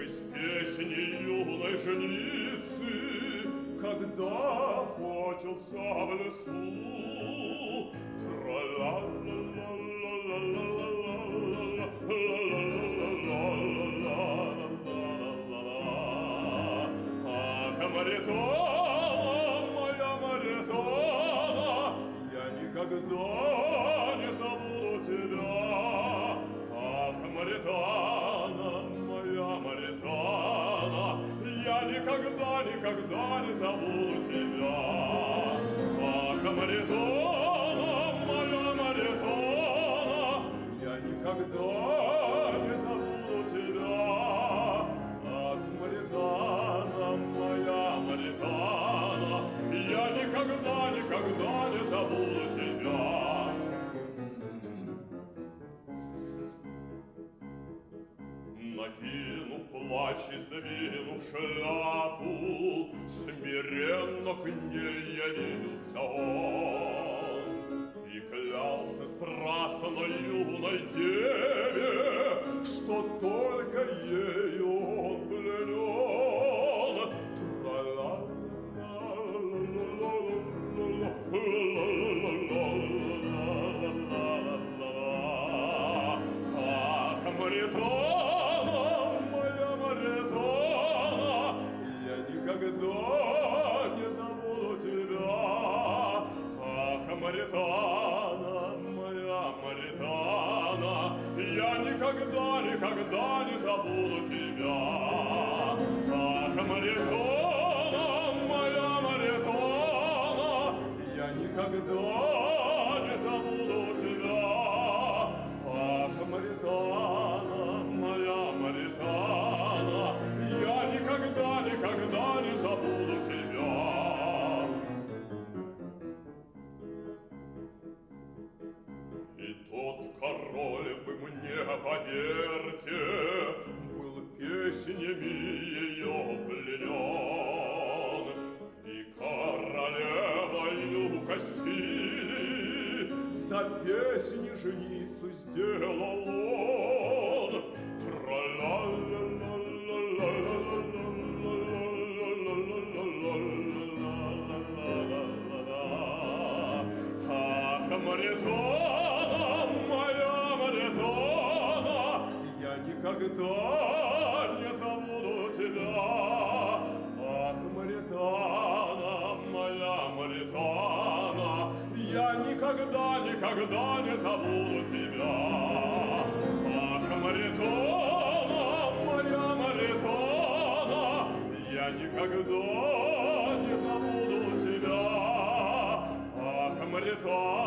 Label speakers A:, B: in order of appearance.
A: слышишь песни юной женицы, когда охотился в лесу? Ах, Маритона, моя Маритона, я никогда не забуду тебя. Ах, Маритона, моя Маритона, я никогда, никогда не забуду тебя. Ах, Маритона, моя Маритона, я никогда не забуду тебя. Ах, Маритона, моя Маритона, я никогда, никогда не забуду тебя. Накинув плащ и сдвинув шляпу, смиренно к ней явился он и клялся страстно юной деве, что только ею он пленен. Ах, Маритона, моя Маритона, я никогда не забуду тебя. Ах, Маритона, моя Маритона, я никогда, никогда не забуду тебя. Ах, Маритона, моя Маритона, я никогда не забуду тебя. Ах, Маритона, моя Маритона, я никогда, никогда не забуду тебя. И тот король, вы мне поверьте, был песнями ее пленен, и королевою Кастилии за песни женицу сделал он. Ах, Маритона, моя Маритона, я никогда не забуду тебя. Ах, Маритона, моя Маритона, я никогда, никогда не забуду тебя. Ах, Маритона, моя Маритона, я никогда не забуду тебя. Ах, Маритона.